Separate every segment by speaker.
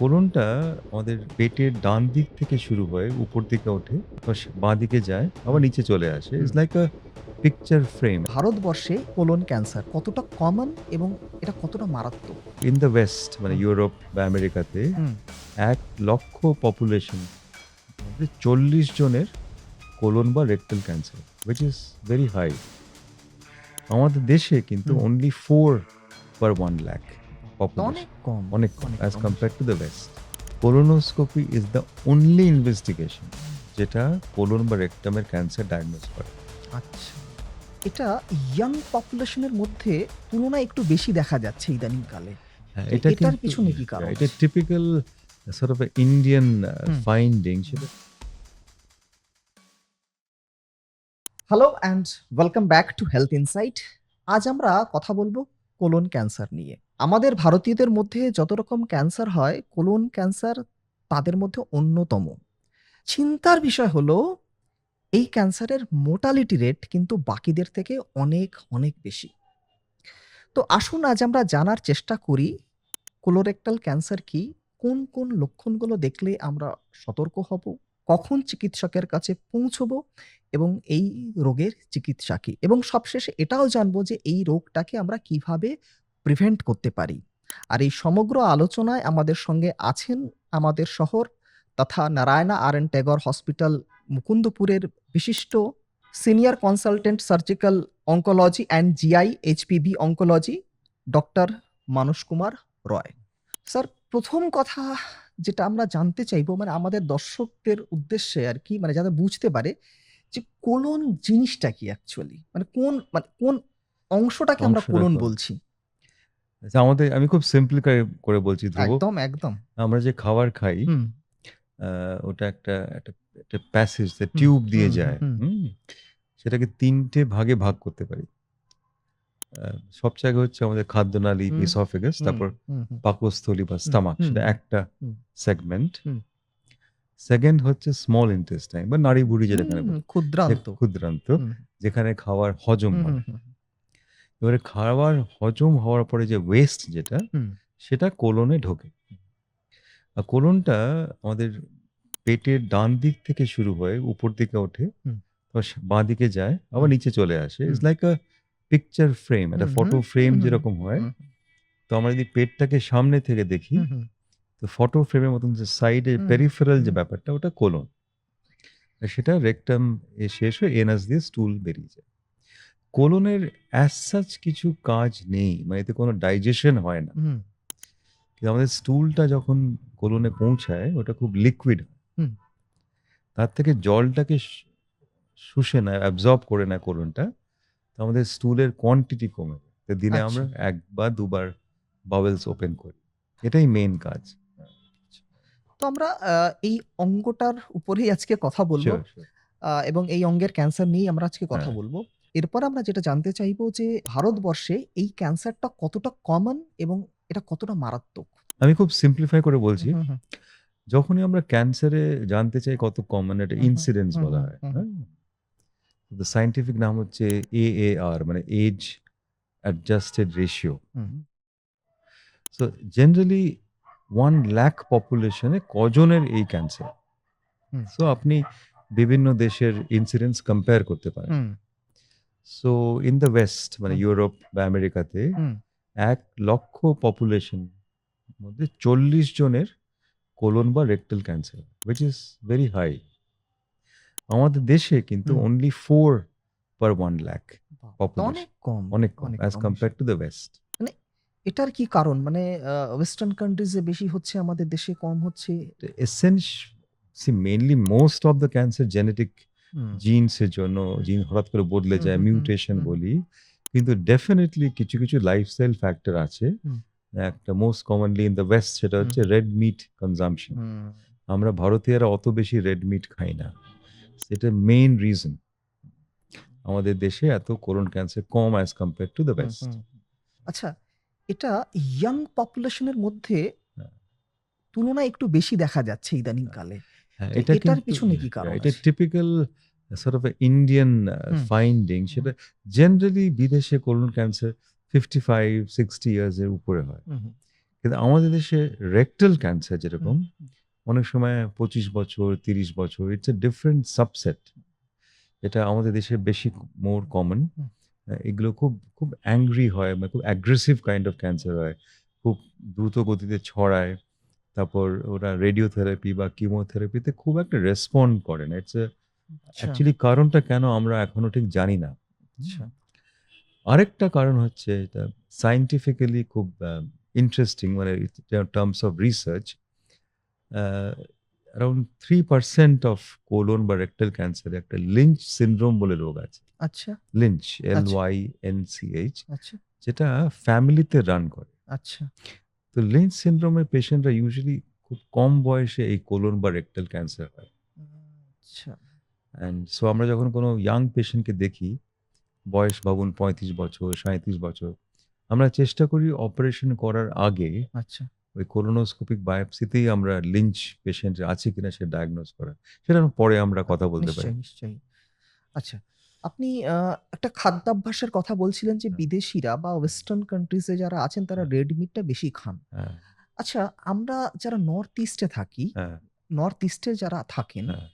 Speaker 1: কোলনটা আমাদের পেটের ডান দিক থেকে শুরু হয়ে উপর দিকে ওঠে, বাঁ দিকে যায়, আবার নিচে চলে আসে।
Speaker 2: হুম।
Speaker 1: It's like a picture frame.
Speaker 2: ভারতবর্ষে কোলন ক্যান্সার কতটা কমন এবং এটা কতটা মারাত্মক?
Speaker 1: ইন দ্য ওয়েস্ট মানে
Speaker 2: হুম,
Speaker 1: ইউরোপ বা আমেরিকাতে
Speaker 2: হুম।
Speaker 1: ১,০০,০০০ পপুলেশন মধ্যে ৪০ জনের কোলন বা rectal cancer, which is very high. আমাদের দেশে কিন্তু
Speaker 2: হুম।
Speaker 1: অনলি 4 per 1,00,000
Speaker 2: তো অনেক
Speaker 1: পপুলেশন।
Speaker 2: কম,
Speaker 1: অনেক কম
Speaker 2: অনেক
Speaker 1: as
Speaker 2: com.
Speaker 1: Compare to the West. Colonoscopy is the only investigation যেটা কোলন বা রেকটামের ক্যান্সার ডায়াগনোজ করে।
Speaker 2: আচ্ছা। এটা ইয়াং পপুলেশনের মধ্যে তুলনায় একটু বেশি দেখা যাচ্ছে ইদানিংকালে।
Speaker 1: হ্যাঁ,
Speaker 2: তো
Speaker 1: এটা
Speaker 2: এটার
Speaker 1: কিন্তু
Speaker 2: পিছনে কি কারণ
Speaker 1: এটা
Speaker 2: আছে?
Speaker 1: Typical sort of Indian
Speaker 2: hmm.
Speaker 1: Finding সেটা।
Speaker 2: Hello and welcome back to health insight. আজ আমরা কথা বলবো কোলন ক্যান্সার নিয়ে। আমাদের ভারতীয়দের মধ্যে যত রকম ক্যান্সার হয়, কোলন ক্যান্সার তাদের মধ্যে অন্যতম। চিন্তার বিষয় হলো এই ক্যান্সারের মোর্টালিটি রেট কিন্তু বাকিদের থেকে অনেক, অনেক বেশি। তো আসুন আজ আমরা জানার চেষ্টা করি কোলোরেক্টাল ক্যান্সার কি? কোন, কোন লক্ষণগুলো দেখলে আমরা সতর্ক হব? কখন চিকিৎসকের কাছে পৌঁছবো? এবং এই রোগের চিকিৎসা কি? এবং সবশেষে এটাও জানবো যে এই রোগটাকে আমরা কিভাবে প্রিভেন্ট করতে পারি? আর এই সমগ্র আলোচনায় আমাদের সঙ্গে আছেন আমাদের শহর তথা নারায়ণা আর এন টেগর হসপিটাল মুকুন্দপুরের বিশিষ্ট senior consultant surgical oncology and GI HPV oncology doctor Manas Kumar Roy. Sir, ১ম কথা যেটা আমরা জানতে চাইবো মানে আমাদের দর্শকদের উদ্দেশ্যে আরকি, মানে যাতে বুঝতে পারে যে কোলন জিনিসটা কি অ্যাকচুয়ালি? মানে কোন অংশটাকে আমরা
Speaker 1: অংশটা
Speaker 2: কোলন
Speaker 1: কম।
Speaker 2: বলছি?
Speaker 1: আচ্ছা, আমি খুব সিম্পল করে বলছি ধ্রুব।
Speaker 2: একদম, একদম।
Speaker 1: আমরা যে খাবার খাই,
Speaker 2: হুম,
Speaker 1: আ ওটা একটা প্যাসেজ
Speaker 2: হুম,
Speaker 1: টিউব দিয়ে
Speaker 2: হুম, হুম,
Speaker 1: যায়।
Speaker 2: হুম,
Speaker 1: হুম? সেটাকে ৩ টে ভাগে ভাগ করতে পারি। আ সবচেয়ে আগে হচ্ছে আমাদের খাদ্যনালী
Speaker 2: হুম,
Speaker 1: এসোফেগাস,
Speaker 2: হুম,
Speaker 1: তারপর
Speaker 2: হুম, হুম,
Speaker 1: পাকস্থলী বা
Speaker 2: হুম,
Speaker 1: স্টমাক,
Speaker 2: হুম,
Speaker 1: সেটা একটা
Speaker 2: হুম,
Speaker 1: সেগমেন্ট।
Speaker 2: হুম,
Speaker 1: সেকেন্ড হচ্ছে স্মল ইন্টেস্টাইন বা নাড়িভুঁড়ি যেটাকে
Speaker 2: হুম,
Speaker 1: বলি।
Speaker 2: ক্ষুদ্রান্ত।
Speaker 1: ক্ষুদ্রান্ত,
Speaker 2: হুম,
Speaker 1: যেখানে খাবার হজম
Speaker 2: হুম, হুম,
Speaker 1: হয়।
Speaker 2: হুম,
Speaker 1: এবারে খাবার হজম হওয়ার পরে যে ওয়েস্ট যেটা,
Speaker 2: হুম,
Speaker 1: সেটা কোলনে ঢোকে। আর কোলনটা আমাদের পেটের ডান দিক থেকে শুরু হয়ে উপর দিকে ওঠে,
Speaker 2: হুম,
Speaker 1: তারপর বাঁ দিকে যায়, আবার
Speaker 2: হুম,
Speaker 1: নিচে চলে আসে।
Speaker 2: হুম,
Speaker 1: it's like a picture frame, একটা
Speaker 2: হুম,
Speaker 1: ফটো
Speaker 2: হুম,
Speaker 1: ফ্রেম
Speaker 2: হুম, হুম,
Speaker 1: যেরকম হয়।
Speaker 2: হুম,
Speaker 1: তো আমরা যদি পেটটাকে সামনে থেকে দেখি,
Speaker 2: হুম, হুম,
Speaker 1: তো ফটো ফ্রেমের মতন যে সাইডে
Speaker 2: হুম,
Speaker 1: পেরিফেরাল যে
Speaker 2: হুম,
Speaker 1: ব্যাপারটা, ওটা কোলন। আর সেটা রেকটাম শেষ হয়ে এনাস দিয়ে স্টুল বেরিয়ে যায়। কোলনের অ্যাজ সাচ কিছু কাজ নেই। মানে এতে কোনো ডাইজেশন হয় না।
Speaker 2: হুম,
Speaker 1: কিন্তু আমাদের স্টুলটা যখন কোলনে পৌঁছায়, ওটা খুব লিকুইড হয়।
Speaker 2: হুম।
Speaker 1: তার থেকে জলটাকে শুষে নেয়, অ্যাবজর্ব করে নেয় কোলনটা। তো আমাদের স্টুলের কোয়ান্টিটি কমে যায়। তো দিনে
Speaker 2: আচ্ছা।
Speaker 1: আমরা ১ বা ২ বার বাওয়েলস ওপেন করি। এটাই মেইন কাজ।
Speaker 2: তো আমরা এই অঙ্গটার উপরেই আজকে কথা বলব।
Speaker 1: Sure, sure.
Speaker 2: এবং এই অঙ্গের ক্যান্সার নিয়েই আমরা আজকে কথা
Speaker 1: হ্যাঁ,
Speaker 2: বলব। এরপর আমরা যেটা জানতে চাইবো যে ভারতবর্ষে এই ক্যান্সারটা কতটা কমন এবং এটা কতটা মারাত্মক?
Speaker 1: আমি খুব সিম্পলিফাই করে বলছি।
Speaker 2: হুম, হুম,
Speaker 1: যখনই আমরা ক্যান্সারে জানতে চাই কত কমন, এটা
Speaker 2: হুম, হুম,
Speaker 1: ইনসিডেন্স
Speaker 2: হুম,
Speaker 1: বলা
Speaker 2: হুম,
Speaker 1: হয়।
Speaker 2: হুম,
Speaker 1: হ্যাঁ? দ্যা সায়েন্টিফিক নাম হচ্ছে AAR, মানে এজ অ্যাডজাস্টেড রেশিও।
Speaker 2: হুম,
Speaker 1: সো জেনারেলি 1,00,000 পপুলেশনে কজনের এই ক্যান্সার?
Speaker 2: হুম,
Speaker 1: সো আপনি বিভিন্ন দেশের ইনসিডেন্স কম্পেয়ার করতে পারেন।
Speaker 2: হুম,
Speaker 1: সো ইন দ্য ওয়েস্ট মানে
Speaker 2: হুম,
Speaker 1: ইউরোপ বা আমেরিকাতে
Speaker 2: হুম,
Speaker 1: ১,০০,০০০ পপুলেশন মধ্যে ৪০ জনের কোলন বা rectal cancer, which is very high. আমাদের দেশে কিন্তু
Speaker 2: হুম।
Speaker 1: অনলি 4 per 1,00,000
Speaker 2: বাবা! তো
Speaker 1: পপুলেশন।
Speaker 2: অনেক কম,
Speaker 1: অনেক কম
Speaker 2: অনেক
Speaker 1: as
Speaker 2: com.
Speaker 1: Compare to the West.
Speaker 2: মানে এটার কি কারণ? মানে ওয়েস্টার্ন কান্ট্রিজ এ বেশি হচ্ছে, আমাদের দেশে কম হচ্ছে।
Speaker 1: Mainly most of the cancer genetic
Speaker 2: hmm,
Speaker 1: genes এর জন্য, জিন হঠাৎ করে বদলে
Speaker 2: হুম,
Speaker 1: যায়,
Speaker 2: হুম, হুম,
Speaker 1: মিউটেশন
Speaker 2: হুম,
Speaker 1: বলি। কিন্তু ডেফিনিটলি কিছু, কিছু লাইফস্টাইল ফ্যাক্টর আছে।
Speaker 2: হুম,
Speaker 1: একটা most commonly in the West, সেটা
Speaker 2: হুম,
Speaker 1: হচ্ছে রেড মিট কনজাম্পশন।
Speaker 2: হুম,
Speaker 1: আমরা ভারতীয়রা অত বেশি রেড মিট খাই না। সেটা মেইন রিজন আমাদের দেশে এত কোলন ক্যান্সার কম as compare to the
Speaker 2: hmm,
Speaker 1: west.
Speaker 2: হুম। আচ্ছা, এটা ইয়াং পপুলেশন এর মধ্যে
Speaker 1: হ্যাঁ,
Speaker 2: তুলনায় একটু বেশি দেখা যাচ্ছে
Speaker 1: হ্যাঁ,
Speaker 2: ইদানিংকালে।
Speaker 1: হ্যাঁ,
Speaker 2: তো
Speaker 1: এটা
Speaker 2: এটার
Speaker 1: কিন্তু
Speaker 2: পিছনে কি কারণ
Speaker 1: এটা
Speaker 2: আছে?
Speaker 1: Typical sort of Indian
Speaker 2: hmm,
Speaker 1: finding.
Speaker 2: হুম,
Speaker 1: সেটা জেনারেলি বিদেশে কোলন ক্যান্সার 55-60 ইয়ার্স এর উপরে হয়।
Speaker 2: হুম, হুম,
Speaker 1: কিন্তু আমাদের দেশে রেকটাল ক্যান্সার
Speaker 2: হুম,
Speaker 1: যেরকম
Speaker 2: হুম,
Speaker 1: অনেক সময় 25 বছর, 30 বছর, ইটস এ ডিফারেন্ট সাবসেট। এটা আমাদের দেশে বেশি মোর কমন।
Speaker 2: হুম,
Speaker 1: এগুলো খুব, খুব অ্যাংরি হয়, মানে খুব অ্যাগ্রেসিভ কাইন্ড অফ ক্যান্সার হয়। খুব দ্রুত গতিতে ছড়ায়। তারপর ওরা রেডিওথেরাপি বা কিমোথেরাপিতে খুব একটা রেসপন্ড করে না। ইটস এ
Speaker 2: আচ্ছা,
Speaker 1: অ্যাকচুয়ালি কারণটা কেন আমরা এখনো ঠিক জানি না। হুম?
Speaker 2: আচ্ছা,
Speaker 1: আরেকটা কারণ হচ্ছে এটা সায়েন্টিফিক্যালি খুব ইন্টারেস্টিং, মানে terms of research around 3% of colon বা রেকটাল ক্যান্সারে একটা লিঞ্চ সিনড্রোম বলে রোগ আছে।
Speaker 2: আচ্ছা,
Speaker 1: লিঞ্চ,
Speaker 2: আচ্ছা,
Speaker 1: LYNCH,
Speaker 2: আচ্ছা,
Speaker 1: যেটা ফ্যামিলিতে রান করে।
Speaker 2: আচ্ছা,
Speaker 1: তো লিঞ্চ সিনড্রোমের পেশেন্টরা ইউজুয়ালি খুব কম বয়সে এই কোলন বা রেকটাল ক্যান্সার হয়।
Speaker 2: আচ্ছা,
Speaker 1: অ্যান্ড সো আমরা যখন কোনো ইয়াং পেশেন্টকে দেখি, বয়স ভাবুন ৩৫ বছর, ৩৭ বছর, আমরা চেষ্টা করি অপারেশন করার আগে
Speaker 2: আচ্ছা।
Speaker 1: ওই কোলোনোস্কোপিক বায়োপসিতেই আমরা লিঞ্চ পেশেন্ট আছে কিনা সে ডায়াগনোজ করা। সেটা পরে আমরা কথা বলতে পারি।
Speaker 2: নিশ্চয়ই, নিশ্চয়ই। আচ্ছা। আপনি একটা খাদ্যাভ্যাসের কথা বলছিলেন যে
Speaker 1: হুম,
Speaker 2: বিদেশীরা বা
Speaker 1: হুম,
Speaker 2: ওয়েস্টার্ন কান্ট্রিজ এ যারা আছেন তারা
Speaker 1: হ্যাঁ,
Speaker 2: রেড মিটটা বেশি খান।
Speaker 1: হ্যাঁ,
Speaker 2: আচ্ছা, আমরা যারা নর্থ ইস্ট এ থাকি,
Speaker 1: হ্যাঁ,
Speaker 2: নর্থ ইস্ট এ যারা থাকেন,
Speaker 1: হ্যাঁ,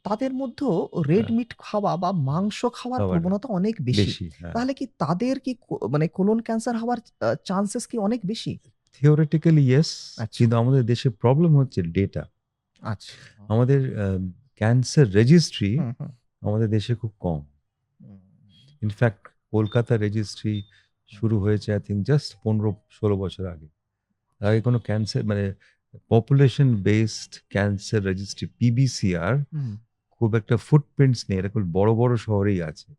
Speaker 2: তাদের মধ্যেও রেড
Speaker 1: হ্যাঁ,
Speaker 2: মিট খাওয়া বা মাংস খাওয়ার
Speaker 1: খাবার
Speaker 2: প্রবণতা অনেক বেশি।
Speaker 1: বেশি, হ্যাঁ।
Speaker 2: তাহলে কি তাদের কি মানে কোলন ক্যান্সার হওয়ার চান্সেস কি অনেক বেশি?
Speaker 1: থিওরিটিক্যালি ইয়েস,
Speaker 2: আচ্ছা,
Speaker 1: কিন্তু আমাদের দেশে প্রবলেম হচ্ছে ডেটা।
Speaker 2: আচ্ছা।
Speaker 1: আমাদের ক্যান্সার রেজিস্ট্রি
Speaker 2: হুম, হুম,
Speaker 1: আমাদের দেশে খুব কম।
Speaker 2: হুম,
Speaker 1: ইনফ্যাক্ট কলকাতা রেজিস্ট্রি
Speaker 2: হুম,
Speaker 1: শুরু হয়েছে আই থিংক জাস্ট ১৫-১৬ বছর আগে। তার আগে কোনো ক্যান্সার মানে পপুলেশন বেসড ক্যান্সার রেজিস্ট্রি পিবিসিআর
Speaker 2: হুম,
Speaker 1: খুব একটা ফুটপ্রিন্টস নেই। এরা খুব বড়, বড় শহরেই আছে।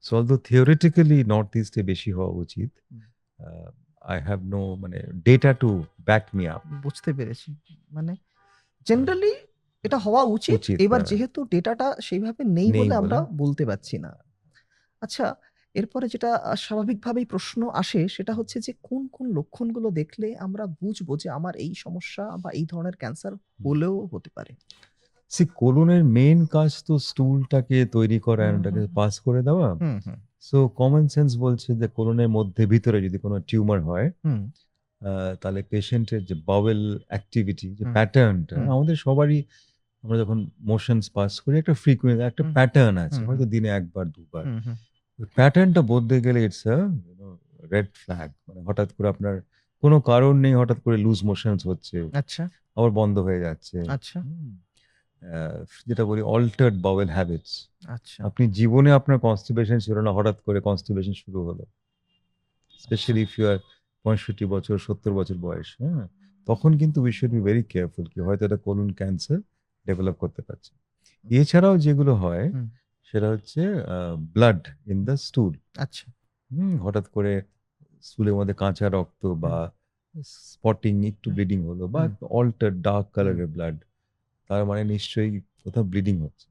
Speaker 1: সো অলদো থিওরিটিক্যালি নর্থ ইস্টে বেশি হওয়া উচিত।
Speaker 2: হুম।
Speaker 1: আ I have no মানে data to back me up.
Speaker 2: বুঝতে পেরেছি। মানে
Speaker 1: আ
Speaker 2: জেনারেলি এটা হওয়া উচিত।
Speaker 1: উচিত।
Speaker 2: এবার যেহেতু ডেটাটা সেইভাবে নেই
Speaker 1: নেই
Speaker 2: বলে
Speaker 1: বলে
Speaker 2: আমরা বলতে পারছি না। আচ্ছা, এরপরে যেটা স্বাভাবিকভাবেই প্রশ্ন আসে সেটা হচ্ছে যে কোন, কোন লক্ষণগুলো দেখলে আমরা বুঝবো যে আমার এই সমস্যা বা এই ধরনের ক্যান্সার হলেও হতে পারে?
Speaker 1: কোলনের মেইন কাজ তো স্টুলটাকে তৈরি করা
Speaker 2: হুম,
Speaker 1: and ওটাকে
Speaker 2: হুম,
Speaker 1: পাস করে দেওয়া।
Speaker 2: হুম, হুম,
Speaker 1: সো কমন সেন্স বলছে যে কোলনের মধ্যে ভিতরে যদি কোনো টিউমার হয়,
Speaker 2: হুম,
Speaker 1: আ তাহলে পেশেন্টের যে বাওয়েল অ্যাক্টিভিটি যে
Speaker 2: হুম,
Speaker 1: প্যাটার্নটা
Speaker 2: হুম,
Speaker 1: আমাদের সবারই, আমরা যখন মোশনস পাস করি একটা একটা
Speaker 2: হুম,
Speaker 1: প্যাটার্ন আছে।
Speaker 2: হুম, হুম,
Speaker 1: হয়তো দিনে ১ বার ২ বার।
Speaker 2: হুম, হুম।
Speaker 1: ওই প্যাটার্নটা বদলে গেলে ইটস আ রেড ফ্ল্যাগ। মানে হঠাৎ করে আপনার কোনো কারণ নেই, হঠাৎ করে লুজ মোশনস হচ্ছে,
Speaker 2: আচ্ছা,
Speaker 1: আবার বন্ধ হয়ে যাচ্ছে।
Speaker 2: আচ্ছা,
Speaker 1: হুম? আ যেটা বলি অল্টারড বাওয়েল হ্যাবিটস।
Speaker 2: আচ্ছা,
Speaker 1: আপনি জীবনে আপনার কনস্টিপেশন ছিল না, হঠাৎ করে কনস্টিপেশন শুরু হলো।
Speaker 2: আচ্ছা,
Speaker 1: স্পেশালি ইফ ইউ আর ৬৫ বছর, ৭০ বছর বয়স, হ্যাঁ? তখন কিন্তু we should be very careful কি হয়তো এটা কোলন ক্যান্সার ডেভেলপ করতে পারছে। এছাড়াও যেগুলো হয়
Speaker 2: হুম,
Speaker 1: সেটা হচ্ছে আ ব্লাড ইন দ্য স্টুল।
Speaker 2: আচ্ছা,
Speaker 1: হঠাৎ করে স্টুলের মধ্যে কাঁচা রক্ত
Speaker 2: হুম,
Speaker 1: বা স্পটিং, একটু
Speaker 2: হুম,
Speaker 1: ব্লিডিং হলো বা
Speaker 2: হুম,
Speaker 1: একটু অল্টারড ডার্ক
Speaker 2: হুম,
Speaker 1: কালারের ব্লাড। তার মানে নিশ্চয়ই কোথাও ব্লিডিং হচ্ছে।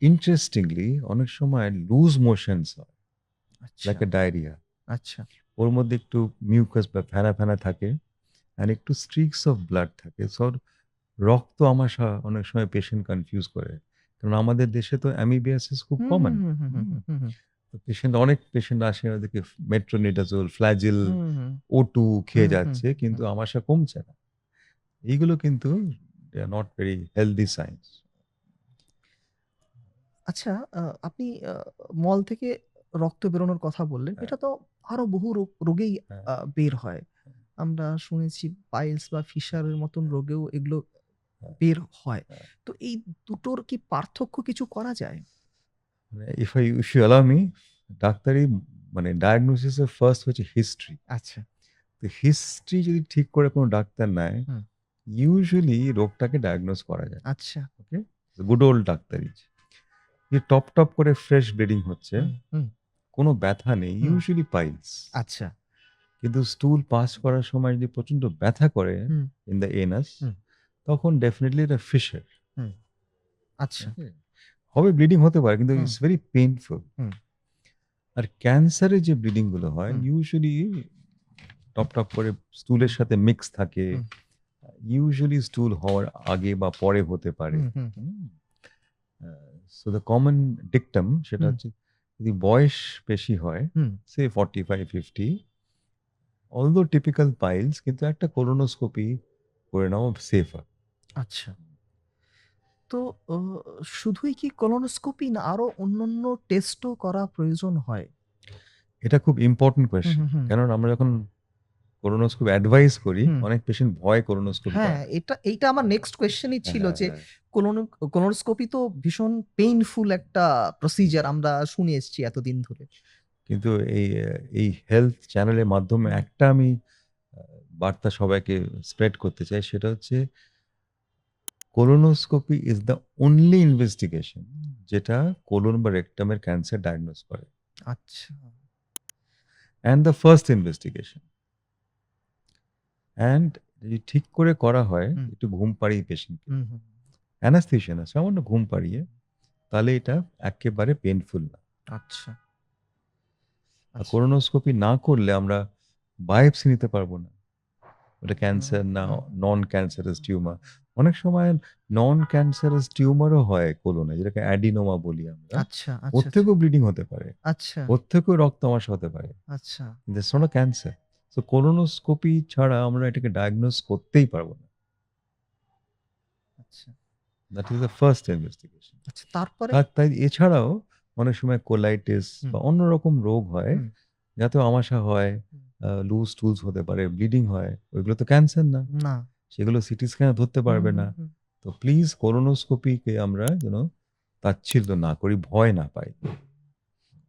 Speaker 1: ইন্টারেস্টিংলি অনেক সময় লুজ মোশনস হয়,
Speaker 2: আচ্ছা,
Speaker 1: লাইক এ ডায়রিয়া।
Speaker 2: আচ্ছা,
Speaker 1: ওর মধ্যে একটু মিউকাস বা ফেনা, ফেনা থাকে অ্যান্ড একটু স্ট্রিকস অফ ব্লাড থাকে। সো রক্ত আমাশা অনেক সময় পেশেন্ট কনফিউজ করে। কারণ আমাদের দেশে তো অ্যামিবিয়াসিস খুব
Speaker 2: হুম,
Speaker 1: কমন।
Speaker 2: হুম, হুম, হুম, হুম,
Speaker 1: হুম?
Speaker 2: হুম, হুম,
Speaker 1: তো অনেক পেশেন্ট আসে ওদেরকে মেট্রোনিডাজোল, ফ্লাজিল,
Speaker 2: হুম, হুম,
Speaker 1: O2 খেয়ে
Speaker 2: হুম, হুম,
Speaker 1: যাচ্ছে
Speaker 2: হুম।
Speaker 1: কিন্তু আমাশা কমছে না। এইগুলো কিন্তু they are not very healthy signs.
Speaker 2: আচ্ছা, আপনি মল থেকে রক্ত বেরোনোর কথা বললেন।
Speaker 1: হ্যাঁ,
Speaker 2: এটা তো আরো বহু রোগেই
Speaker 1: হ্যাঁ,
Speaker 2: বের হয়।
Speaker 1: হ্যাঁ,
Speaker 2: আমরা শুনেছি পাইলস বা ফিশারের মতন রোগেও এগুলো
Speaker 1: হ্যাঁ,
Speaker 2: বের হয়।
Speaker 1: হ্যাঁ।
Speaker 2: তো এই দুটোর কি পার্থক্য কিছু করা যায়?
Speaker 1: মানে ইফ ইউ অ্যালাও মি, ডাক্তারি মানে ডায়াগনোসিস এর ফার্স্ট হচ্ছে হিস্ট্রি।
Speaker 2: আচ্ছা।
Speaker 1: তো হিস্ট্রি যদি ঠিক করে কোনো ডাক্তার নেয়,
Speaker 2: হুম,
Speaker 1: ইউজুয়ালি রোগটাকে ডায়াগনোজ করা যায়।
Speaker 2: আচ্ছা।
Speaker 1: ওকে? গুড ওল্ড ডাক্তারি। যে টপ, টপ করে ফ্রেশ ব্লিডিং হচ্ছে,
Speaker 2: হুম, হুম,
Speaker 1: কোনো ব্যথা নেই,
Speaker 2: হুম।
Speaker 1: Usually piles.
Speaker 2: আচ্ছা।
Speaker 1: কিন্তু স্টুল পাস করার সময় যদি প্রচন্ড ব্যথা করে
Speaker 2: হুম,
Speaker 1: ইন দ্য এনাস,
Speaker 2: হুম,
Speaker 1: তখন ডেফিনিটলি এটা ফিশার।
Speaker 2: হুম। আচ্ছা।
Speaker 1: ওকে? হবে ব্লিডিং হতে পারে কিন্তু
Speaker 2: হুম,
Speaker 1: ইটস ভেরি পেইনফুল।
Speaker 2: হুম,
Speaker 1: আর ক্যান্সারের যে ব্লিডিং গুলো হয়
Speaker 2: হুম,
Speaker 1: ইউজুয়ালি টপ, টপ করে স্টুলের
Speaker 2: হুম,
Speaker 1: সাথে মিক্স থাকে।
Speaker 2: হুম,
Speaker 1: ইউজুয়ালি স্টুল হওয়ার আগে বা পরে হতে পারে।
Speaker 2: হুম, হুম,
Speaker 1: হুম? আ সো দ্যা কমন ডিকটাম সেটা
Speaker 2: হুম,
Speaker 1: হচ্ছে যদি বয়স বেশি হয়,
Speaker 2: হুম,
Speaker 1: সে 45-50, অলদো টিপিক্যাল পাইলস, কিন্তু একটা কোলোনোস্কোপি করে নেওয়া সেফার।
Speaker 2: আচ্ছা। তো ও শুধুই কি কোলোনোস্কোপি না আরো অন্যান্য টেস্টও করা প্রয়োজন হয়?
Speaker 1: এটা খুব ইম্পোর্টেন্ট
Speaker 2: হুম,
Speaker 1: কোয়েশ্চেন।
Speaker 2: হুম, হুম।
Speaker 1: কারণ আমরা যখন কোলোনোস্কোপি অ্যাডভাইস করি,
Speaker 2: হুম।
Speaker 1: অনেক পেশেন্ট ভয় কোলোনোস্কোপি
Speaker 2: হ্যাঁ,
Speaker 1: করে না।
Speaker 2: এইটা আমার নেক্সট কোয়েশ্চেনই
Speaker 1: হ্যাঁ,
Speaker 2: ছিল
Speaker 1: হ্যাঁ,
Speaker 2: যে
Speaker 1: হ্যাঁ।
Speaker 2: কোলোনোস্কোপি তো ভীষণ পেইনফুল একটা প্রসিজার আমরা শুনে এসেছি এতদিন ধরে।
Speaker 1: কিন্তু এই হেলথ চ্যানেলের মাধ্যমে
Speaker 2: হুম।
Speaker 1: একটা আমি আ বার্তা সবাইকে স্প্রেড করতে চাই, সেটা হচ্ছে colonoscopy is the only investigation যেটা কোলন বা রেকটামের ক্যান্সার ডায়াগনোস করে।
Speaker 2: আচ্ছা।
Speaker 1: And the first investigation. And যদি ঠিক করে করা হয়,
Speaker 2: হুম,
Speaker 1: একটু ঘুম পাড়িয়ে পেশেন্টকে,
Speaker 2: হুম, হুম।
Speaker 1: অ্যানাস্থেশিয়া না, সামান্য ঘুম পাড়িয়ে, তাহলে এটা এক্কেবারে পেইনফুল না।
Speaker 2: আচ্ছা,
Speaker 1: আর
Speaker 2: আচ্ছা।
Speaker 1: কোলোনোস্কোপি না করলে আমরা বায়োপসি নিতে পারব না। ওটা
Speaker 2: হুম,
Speaker 1: ক্যান্সার না
Speaker 2: হুম,
Speaker 1: নন ক্যান্সারাস টিউমার। অনেক সময় নন ক্যান্সারাস টিউমারও হয় কোলনে, যেটাকে অ্যাডিনোমা বলি আমরা।
Speaker 2: আচ্ছা,
Speaker 1: ওর
Speaker 2: আচ্ছা, আচ্ছা,
Speaker 1: থেকেও ব্লিডিং হতে পারে।
Speaker 2: আচ্ছা,
Speaker 1: ওর থেকেও রক্ত আমাশা হতে পারে।
Speaker 2: আচ্ছা,
Speaker 1: কিন্তু it's not a cancer. So colonoscopy ছাড়া আমরা এটাকে ডায়াগনোস করতেই পারব না।
Speaker 2: আচ্ছা,
Speaker 1: that is the first investigation.
Speaker 2: আচ্ছা। তারপরে?
Speaker 1: আর তাই এছাড়াও অনেক সময় কোলাইটিস
Speaker 2: হুম,
Speaker 1: বা অন্য রকম রোগ হয়,
Speaker 2: হুম,
Speaker 1: যাতেও আমাশা হয়,
Speaker 2: হুম।
Speaker 1: লুজ টুলস হতে পারে, ব্লিডিং হয়। ওইগুলো তো ক্যান্সার না।
Speaker 2: না।
Speaker 1: সেগুলো সিটি স্ক্যানে ধরতে
Speaker 2: হুম,
Speaker 1: পারবে
Speaker 2: হুম,
Speaker 1: না।
Speaker 2: হুম।
Speaker 1: তো প্লিজ কোলোনোস্কোপিকে আমরা যেন তাচ্ছিল্য না করি, ভয় না পাই।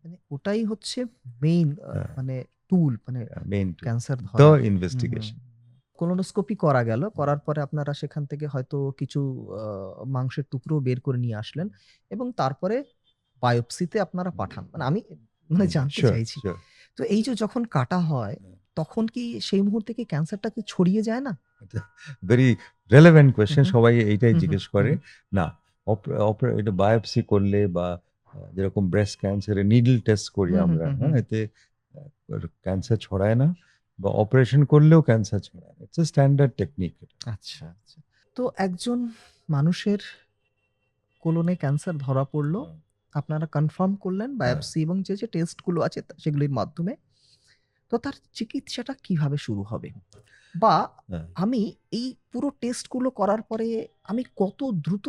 Speaker 2: মানে ওটাই হচ্ছে মেইন
Speaker 1: হ্যাঁ,
Speaker 2: মানে টুল মানে
Speaker 1: মেইন টু
Speaker 2: ক্যান্সার
Speaker 1: দ্য
Speaker 2: ধরার। হুম, হুম।
Speaker 1: ইনভেস্টিগেশন।
Speaker 2: কোলোনোস্কোপি করা গেল। করার পরে আপনারা সেখান থেকে হয়তো কিছু আ মাংসের টুকরো বের করে নিয়ে আসলেন এবং তারপরে বায়োপসিতে আপনারা পাঠান। মানে আমি মানে জানতে
Speaker 1: সিউর,
Speaker 2: চাইছি।
Speaker 1: সিউর।
Speaker 2: তো এই যে যখন কাটা হয়, তখন কি সেই মুহূর্তে কি ক্যান্সারটা কি ছড়িয়ে যায় না?
Speaker 1: ভেরি রেলেভেন্ট
Speaker 2: হু,
Speaker 1: কোয়েশ্চেন।
Speaker 2: হু,
Speaker 1: সবাই এইটাই
Speaker 2: হু, হু,
Speaker 1: জিজ্ঞেস
Speaker 2: হু,
Speaker 1: করে। না, এটা বায়োপসি করলে বা যেরকম ব্রেস্ট ক্যান্সারে নিডল টেস্ট করি
Speaker 2: হু, হু,
Speaker 1: আমরা,
Speaker 2: হু, হু।
Speaker 1: হ্যাঁ? এতে ক্যান্সার ছড়ায় না বা অপারেশন করলেও ক্যান্সার ছড়ায় না। ইটস আ স্ট্যান্ডার্ড টেকনিক এটা।
Speaker 2: আচ্ছা, আচ্ছা। তো একজন মানুষের কোলনে ক্যান্সার ধরা পড়ল।
Speaker 1: হুম,
Speaker 2: আপনারা কনফার্ম করলেন
Speaker 1: হ্যাঁ,
Speaker 2: বায়োপসি এবং যে টেস্ট গুলো আছে সেগুলির মাধ্যমে। তো তার চিকিৎসাটা কিভাবে শুরু হবে? বা
Speaker 1: হ্যাঁ।
Speaker 2: আমি এই পুরো টেস্ট গুলো করার পরে আমি কত দ্রুত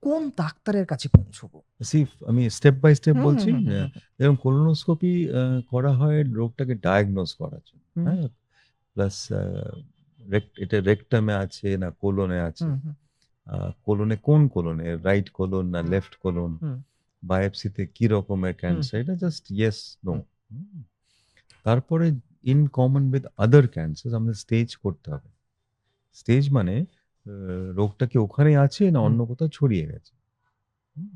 Speaker 2: কোন ডাক্তারের কাছে পৌঁছবো?
Speaker 1: সি আমি স্টেপ বাই স্টেপ
Speaker 2: হুম, হুম,
Speaker 1: বলছি।
Speaker 2: হুম, হুম, হুম,
Speaker 1: যেরকম কোলোনোস্কোপি করা হয় রোগটাকে ডায়াগনোস করার জন্য।
Speaker 2: হুম,
Speaker 1: হ্যাঁ? প্লাস এটা রেকটামে আছে না কোলনে আছে।
Speaker 2: হুম, হুম,
Speaker 1: আ কোলনে কোলনে? রাইট কোলন না লেফট কোলন?
Speaker 2: হুম,
Speaker 1: বায়োপসিতে কি রকমের
Speaker 2: হুম,
Speaker 1: ক্যান্সার? এটা জাস্ট ইয়েস, নো।
Speaker 2: হুম,
Speaker 1: হুম? তারপরে ইন কমন উইথ আদার ক্যান্সারস আমাদের স্টেজ করতে হবে। স্টেজ মানে রোগটা কি ওখানেই আছে না
Speaker 2: হুম,
Speaker 1: অন্য কোথাও ছড়িয়ে গেছে? হুম?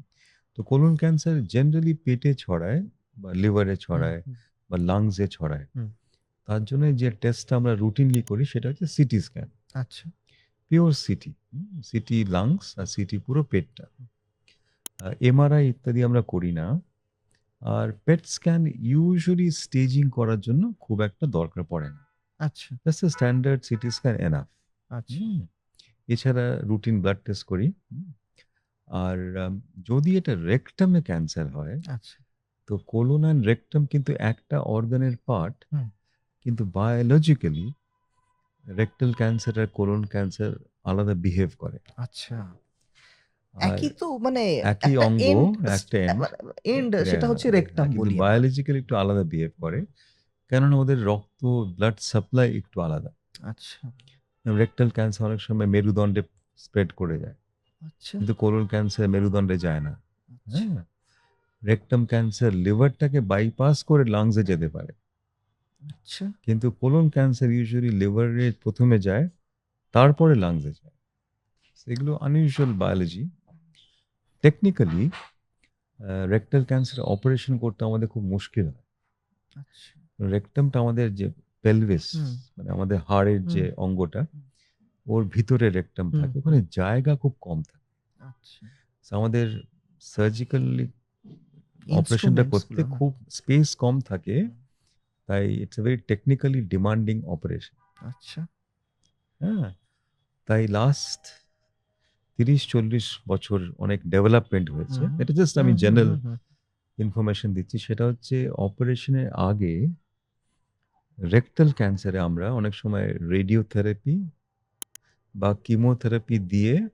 Speaker 1: তো কোলন ক্যান্সার জেনারেলি পেটে ছড়ায় বা লিভারে
Speaker 2: হুম,
Speaker 1: ছড়ায়
Speaker 2: হুম,
Speaker 1: বা লাংসে ছড়ায়।
Speaker 2: হুম।
Speaker 1: তার জন্য যে টেস্টটা আমরা রুটিনলি করি সেটা হচ্ছে সিটি স্ক্যান।
Speaker 2: আচ্ছা।
Speaker 1: Pure city. সিটি লাংস আর সিটি পুরো পেটটা। এমআরআই ইত্যাদি আমরা করি না। আর পেট স্ক্যান ইউজুয়ালি স্টেজিং করার জন্য খুব একটা দরকার পড়ে না।
Speaker 2: আচ্ছা,
Speaker 1: জাস্ট আ স্ট্যান্ডার্ড সিটি স্ক্যান এনাফ।
Speaker 2: আচ্ছা,
Speaker 1: হুম? এছাড়া রুটিন ব্লাড টেস্ট করি। আর যদি এটা রেকটামে ক্যান্সার হয়,
Speaker 2: আচ্ছা।
Speaker 1: তো কোলন অ্যান্ড রেকটাম কিন্তু একটা অর্গানের পার্ট।
Speaker 2: হুম,
Speaker 1: কিন্তু বায়োলজিক্যালি রেকটাল ক্যান্সার আর কোলন ক্যান্সার আলাদা বিহেভ করে।
Speaker 2: আচ্ছা।
Speaker 1: আর
Speaker 2: একই তো মানে
Speaker 1: একই
Speaker 2: একটা
Speaker 1: অঙ্গ,
Speaker 2: এন্ড
Speaker 1: একটা এন্ড,
Speaker 2: এন্ড সেটা হচ্ছে রেকটাম
Speaker 1: কিন্তু
Speaker 2: বলি আমরা।
Speaker 1: বায়োলজিক্যালি একটু আলাদা বিহেভ করে। কেননা ওদের রক্ত ব্লাড সাপ্লাই একটু আলাদা।
Speaker 2: আচ্ছা,
Speaker 1: রেকটাল ক্যান্সার অনেক সময় মেরুদণ্ডে স্প্রেড করে যায়।
Speaker 2: আচ্ছা,
Speaker 1: কিন্তু কোলন ক্যান্সার মেরুদণ্ডে যায় না।
Speaker 2: আচ্ছা,
Speaker 1: হ্যাঁ? রেকটাম ক্যান্সার লিভারটাকে বাইপাস করে লাংসে যেতে পারে।
Speaker 2: আচ্ছা।
Speaker 1: কিন্তু কোলন ক্যান্সার ইউজুয়ালি লিভারে ১ম এ যায়, তারপরে লাংসে যায়। এগুলো unusual biology. Technically rectal cancer operation করতে আমাদের খুব মুশকিল হয়।
Speaker 2: আচ্ছা।
Speaker 1: রেকটামটা আমাদের যে পেলভিস,
Speaker 2: হুম,
Speaker 1: মানে আমাদের হাড়ের
Speaker 2: হুম,
Speaker 1: যে অঙ্গটা,
Speaker 2: হুম,
Speaker 1: ওর ভিতরে রেকটাম
Speaker 2: হুম,
Speaker 1: থাকে। ওখানে
Speaker 2: হুম।
Speaker 1: জায়গা খুব কম থাকে।
Speaker 2: আচ্ছা।
Speaker 1: সো আমাদের সার্জিক্যালি অপারেশনটা
Speaker 2: ইন্সট্রুমেন্টস
Speaker 1: করতে
Speaker 2: গুলো না?
Speaker 1: খুব স্পেস কম থাকে।
Speaker 2: হুম,
Speaker 1: তাই it's a very technically demanding operation.
Speaker 2: আচ্ছা।
Speaker 1: হ্যাঁ? তাই লাস্ট ৩০-৪০ বছর অনেক ডেভেলপমেন্ট হয়েছে।
Speaker 2: হুম,
Speaker 1: এটা জাস্ট আমি
Speaker 2: হুম, হুম,
Speaker 1: জেনারেল
Speaker 2: হুম, হুম,
Speaker 1: ইনফরমেশন দিচ্ছি। সেটা হচ্ছে অপারেশনের আগে রেকটাল ক্যান্সারে আমরা অনেক সময় রেডিওথেরাপি বা কিমোথেরাপি দিয়ে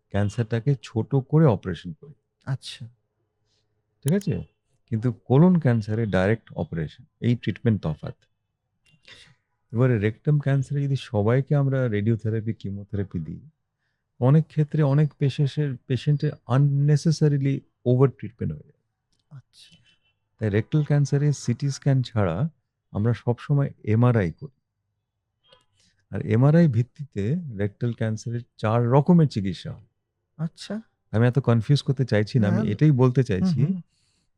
Speaker 1: ক্যান্সারটাকে ছোট করে অপারেশন করি।
Speaker 2: আচ্ছা।
Speaker 1: ঠিক আছে? কিন্তু কোলন ক্যান্সারে ডাইরেক্ট অপারেশন। এই ট্রিটমেন্ট তফাৎ।
Speaker 2: আচ্ছা।
Speaker 1: এবারে রেকটাম ক্যান্সারে যদি সবাইকে আমরা রেডিওথেরাপি, কিমোথেরাপি দিই, অনেক ক্ষেত্রে অনেক পেশেন্টের আননেসেসারিলি ওভার ট্রিটমেন্ট হয়ে যায়।
Speaker 2: আচ্ছা।
Speaker 1: তাই রেকটাল ক্যান্সারে সিটি স্ক্যান ছাড়া আমরা সবসময় এমআরআই করি। আর এমআরআই ভিত্তিতে রেকটাল ক্যান্সারের ৪ রকমের চিকিৎসা হয়।
Speaker 2: আচ্ছা।
Speaker 1: আমি এত কনফিউজ করতে চাইছি না। আমি
Speaker 2: হ্যাঁ।
Speaker 1: এটাই বলতে
Speaker 2: হুম,
Speaker 1: চাইছি,
Speaker 2: হুম।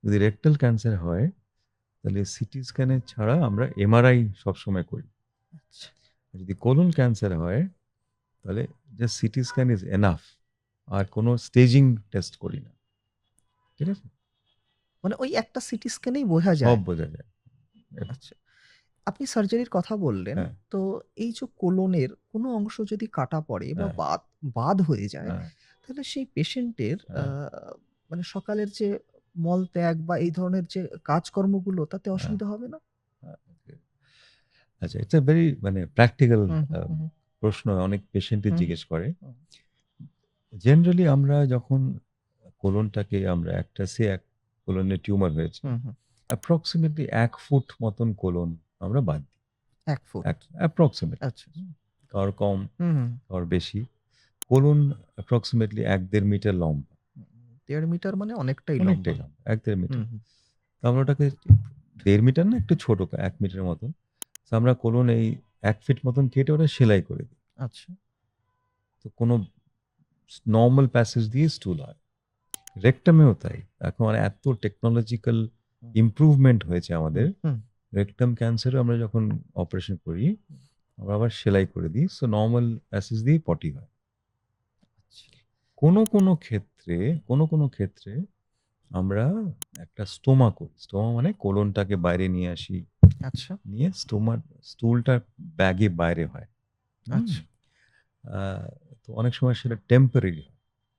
Speaker 1: যদি রেকটাল ক্যান্সার হয় তাহলে সিটি স্ক্যানের ছাড়া আমরা এমআরআই সবসময় করি।
Speaker 2: আচ্ছা।
Speaker 1: আর যদি কোলন ক্যান্সার হয় তাহলে just CT scan is enough. আর কোনো স্টেজিং টেস্ট করি না। ঠিক আছে?
Speaker 2: মানে ওই একটা সিটি স্ক্যানেই বোঝা
Speaker 1: সব
Speaker 2: যায়।
Speaker 1: বোঝা যায়।
Speaker 2: আচ্ছা। আপনি সার্জারির কথা বললেন।
Speaker 1: হ্যাঁ,
Speaker 2: তো এই যে কোলনের কোনো অংশ যদি কাটা পড়ে বা
Speaker 1: হ্যাঁ,
Speaker 2: বাদ হয়ে যায়,
Speaker 1: হ্যাঁ,
Speaker 2: তাহলে সেই পেশেন্টের
Speaker 1: হ্যাঁ,
Speaker 2: মানে সকালের যে মলত্যাগ বা এই ধরনের যে কাজকর্মগুলো তাতে
Speaker 1: হ্যাঁ,
Speaker 2: অসুবিধা হবে না?
Speaker 1: হ্যাঁ। আচ্ছা, ইটস আ ভেরি মানে প্র্যাকটিক্যাল
Speaker 2: হুম, হুম,
Speaker 1: আ
Speaker 2: হুম, হুম,
Speaker 1: প্রশ্ন অনেক পেশেন্টই
Speaker 2: হুম,
Speaker 1: জিজ্ঞেস করে।
Speaker 2: হুম,
Speaker 1: জেনারেলি আমরা যখন কোলনটাকে আমরা কোলনে টিউমার হয়েছে,
Speaker 2: হুম, হুম।
Speaker 1: অ্যাপ্রক্সিমেটলি ১ ফুট মতন কোলন আমরা বাদ দিই।
Speaker 2: ১ ফুট।
Speaker 1: অ্যাপ্রক্সিমেটলি।
Speaker 2: আচ্ছা, আচ্ছা।
Speaker 1: কারোর কম,
Speaker 2: হুম, হুম।
Speaker 1: কারোর বেশি। কোলন অ্যাপ্রক্সিমেটলি ১-১.৫ মিটার লম্বা।
Speaker 2: হুম, ১.৫ মিটার মানে অনেকটাই লম্বা।
Speaker 1: অনেকটাই লম্বা। ১-১.৫ মিটার।
Speaker 2: হুম, হুম।
Speaker 1: তো আমরা ওটাকে ১.৫ মিটার না, একটু ছোট ১ মিটারের মতন। তো আমরা কোলন এই ১ ফিট মতন কেটে ওটা সেলাই করে দিই।
Speaker 2: আচ্ছা।
Speaker 1: তো কোনো নরমাল প্যাসেজ দিয়ে স্টুল হয়। রেকটামেও তাই। এখন এত টেকনোলজিক্যাল
Speaker 2: হুম,
Speaker 1: ইমপ্রুভমেন্ট হয়েছে
Speaker 2: হুম,
Speaker 1: আমাদের।
Speaker 2: হুম।
Speaker 1: রেকটাম ক্যান্সারেও আমরা যখন অপারেশন করি, আমরা আবার সেলাই করে দিই। সো নরমাল প্যাসেজ দিয়েই পটি হয়।
Speaker 2: আচ্ছা,
Speaker 1: কোনো ক্ষেত্রে আমরা একটা স্টোমা করি। স্টোমা মানে কোলনটাকে বাইরে নিয়ে আসি।
Speaker 2: আচ্ছা,
Speaker 1: নিয়ে স্টুলটা ব্যাগে বাইরে হয়। হুম?
Speaker 2: আচ্ছা।
Speaker 1: আ তো অনেক সময় সেটা টেম্পোরারি হয়।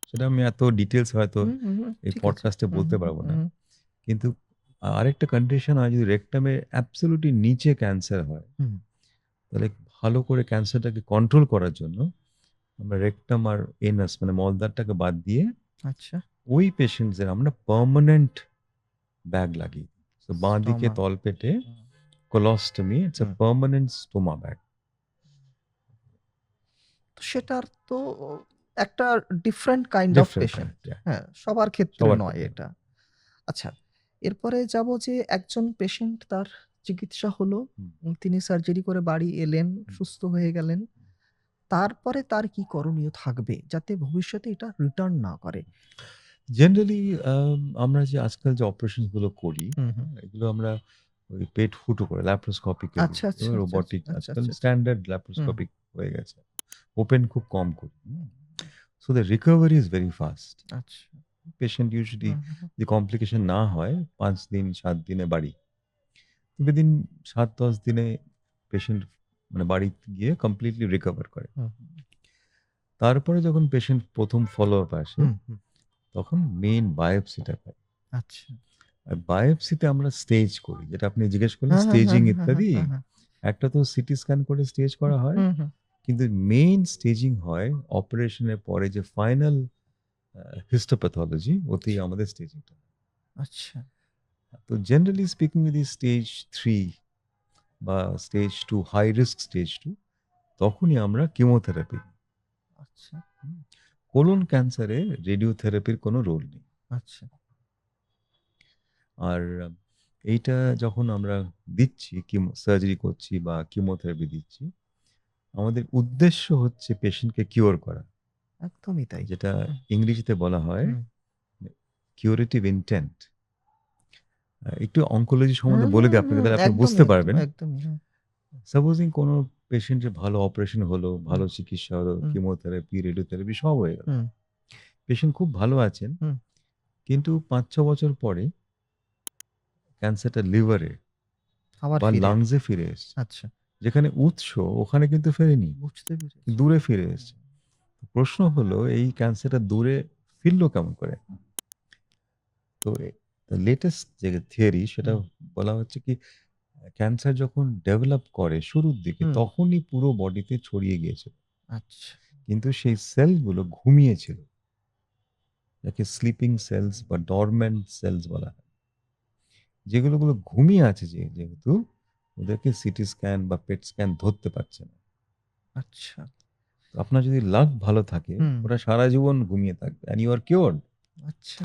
Speaker 1: সেটা আমি এত ডিটেইলস হয়তো
Speaker 2: হুম, হুম, হুম।
Speaker 1: এই
Speaker 2: ঠিক আছে।
Speaker 1: পডকাস্টে
Speaker 2: হুম,
Speaker 1: বলতে
Speaker 2: হুম,
Speaker 1: পারব না।
Speaker 2: হুম,
Speaker 1: কিন্তু আরেকটা কন্ডিশন হয়, যদি রেকটামের অ্যাবসোলিউটলি নিচে ক্যান্সার হয়,
Speaker 2: হুম।
Speaker 1: তাহলে ভালো করে ক্যান্সারটাকে কন্ট্রোল করার জন্য আমরা রেকটাম আর এনাস মানে মলদ্বারটাকে বাদ দিয়ে
Speaker 2: আচ্ছা।
Speaker 1: ওই পেশেন্টসদের আমরা পার্মানেন্ট ব্যাগ লাগিয়ে দিই। সো বাঁদিকে
Speaker 2: স্টমা।
Speaker 1: তলপেটে
Speaker 2: হুম,
Speaker 1: colostomy, it's a
Speaker 2: hmm.
Speaker 1: Permanent stoma bag.
Speaker 2: তো সেটার তো একটা different kind of
Speaker 1: different
Speaker 2: patient.
Speaker 1: Kind, yeah.
Speaker 2: হ্যাঁ, সবার ক্ষেত্রে
Speaker 1: সবার
Speaker 2: নয়
Speaker 1: ক্ষেত্রে না।
Speaker 2: এটা। আচ্ছা, এরপরে যাব যে একজন পেশেন্ট তার চিকিৎসা হলো,
Speaker 1: হুম,
Speaker 2: তিনি সার্জারি করে বাড়ি এলেন,
Speaker 1: হুম।
Speaker 2: সুস্থ হয়ে গেলেন। তারপরে তার কি করণীয় থাকবে যাতে ভবিষ্যতে এটা রিটার্ন না করে?
Speaker 1: জেনারেলি আমরা যে আজকাল যে অপারেশন গুলো করি,
Speaker 2: হুম, হুম।
Speaker 1: এগুলো আমরা ওই পেট ফুটো করে ল্যাপ্রোস্কোপিক্যালি
Speaker 2: আচ্ছা, আচ্ছা, আচ্ছা, আচ্ছা,
Speaker 1: রোবটিক
Speaker 2: আচ্ছা,
Speaker 1: আজকাল
Speaker 2: আচ্ছা, আচ্ছা।
Speaker 1: স্ট্যান্ডার্ড
Speaker 2: হুম,
Speaker 1: ল্যাপ্রোস্কোপিক হয়ে গেছে। ওপেন খুব কম করি। So the recovery is very fast.
Speaker 2: আচ্ছা।
Speaker 1: পেশেন্ট ইউজুয়ালি
Speaker 2: হুম, হুম, হুম,
Speaker 1: যদি কমপ্লিকেশন না হয় ৫ দিন ৭ দিনে বাড়ি। উইদিন ৭-১০ দিনে পেশেন্ট মানে বাড়ি গিয়ে কমপ্লিটলি রিকভার করে।
Speaker 2: হুম,
Speaker 1: তারপরে যখন পেশেন্ট ১ম ফলো আপ আসে,
Speaker 2: হুম, হুম।
Speaker 1: তখন মেইন বায়োপসিটা পাই।
Speaker 2: আচ্ছা।
Speaker 1: আর বায়োপসিতে আমরা স্টেজ করি। যেটা আপনি জিজ্ঞেস করলেন
Speaker 2: হ্যাঁ, হ্যাঁ, হ্যাঁ,
Speaker 1: স্টেজিং
Speaker 2: হ্যাঁ, হ্যাঁ,
Speaker 1: ইত্যাদি।
Speaker 2: হ্যাঁ, হ্যাঁ।
Speaker 1: একটা তো সিটি স্ক্যান করে স্টেজ
Speaker 2: হুম,
Speaker 1: করা হয়।
Speaker 2: হুম, হুম।
Speaker 1: কিন্তু মেইন স্টেজিং হয় অপারেশনের পরে যে ফাইনাল হিস্টোপ্যাথোলজি, ওতেই
Speaker 2: আচ্ছা,
Speaker 1: আমাদের স্টেজিংটা হয়।
Speaker 2: আচ্ছা,
Speaker 1: তো জেনারেলি স্পিকিং যদি স্টেজ 3 বা স্টেজ 2 হাই রিস্ক স্টেজ 2, তখনই আমরা কিমোথেরাপি দিই।
Speaker 2: আচ্ছা,
Speaker 1: হুম? কোলন ক্যান্সারে রেডিওথেরাপির কোনো রোল নেই।
Speaker 2: আচ্ছা,
Speaker 1: আর এইটা যখন আমরা দিচ্ছি, সার্জারি করছি বা কিমোথেরাপি দিচ্ছি, আমাদের উদ্দেশ্য হচ্ছে পেশেন্টকে কিওর করা।
Speaker 2: একদমই তাই।
Speaker 1: যেটা
Speaker 2: হুম,
Speaker 1: ইংরেজিতে বলা হয়
Speaker 2: হুম।
Speaker 1: Curative intent. একটু অঙ্কোলজি
Speaker 2: হুম,
Speaker 1: সম্বন্ধে বলে
Speaker 2: হুম,
Speaker 1: দিই আপনাকে,
Speaker 2: হুম।
Speaker 1: তাহলে আপনি
Speaker 2: একদমই,
Speaker 1: বুঝতে
Speaker 2: একদম,
Speaker 1: পারবেন।
Speaker 2: একদমই। হ্যাঁ।
Speaker 1: সাপোজিং কোনো পেশেন্টের ভালো অপারেশন হলো,
Speaker 2: হুম,
Speaker 1: ভালো চিকিৎসা হলো,
Speaker 2: হুম,
Speaker 1: কিমোথেরাপি, রেডিওথেরাপি সব হয়ে গেল।
Speaker 2: হুম,
Speaker 1: পেশেন্ট খুব ভালো আছেন,
Speaker 2: হুম।
Speaker 1: কিন্তু ৫-৬ বছর পরে ক্যান্সারটা লিভারে
Speaker 2: আবার
Speaker 1: বা
Speaker 2: ফিরে
Speaker 1: লাংসে ফিরে এসছে।
Speaker 2: আচ্ছা,
Speaker 1: যেখানে উৎস ওখানে কিন্তু ফেরেনি,
Speaker 2: বুঝতে পেরেছি।
Speaker 1: দূরে ফিরে
Speaker 2: হুম,
Speaker 1: এসছে। প্রশ্ন হলো এই ক্যান্সারটা দূরে ফিরল কেমন করে? তো লেটেস্ট যে থিওরি সেটা
Speaker 2: হুম,
Speaker 1: বলা হচ্ছে কি, ক্যান্সার যখন ডেভেলপ করে শুরুর দিকে
Speaker 2: হুম।
Speaker 1: তখনই পুরো বডিতে ছড়িয়ে গিয়েছিল।
Speaker 2: আচ্ছা।
Speaker 1: কিন্তু সেই সেলগুলো ঘুমিয়েছিল। যাকে স্লিপিং সেলস বা ডরম্যান্ট সেলস বলা হয়। যেগুলো ঘুমিয়ে আছে যেহেতু ওদেরকে সিটি স্ক্যান বা পেট স্ক্যান ধরতে পারছে না।
Speaker 2: আচ্ছা।
Speaker 1: তো আপনার যদি লাক ভালো থাকে
Speaker 2: হুম।
Speaker 1: ওরা সারা জীবন ঘুমিয়ে থাকবে অ্যান্ড ইউ আর কিওরড।
Speaker 2: আচ্ছা।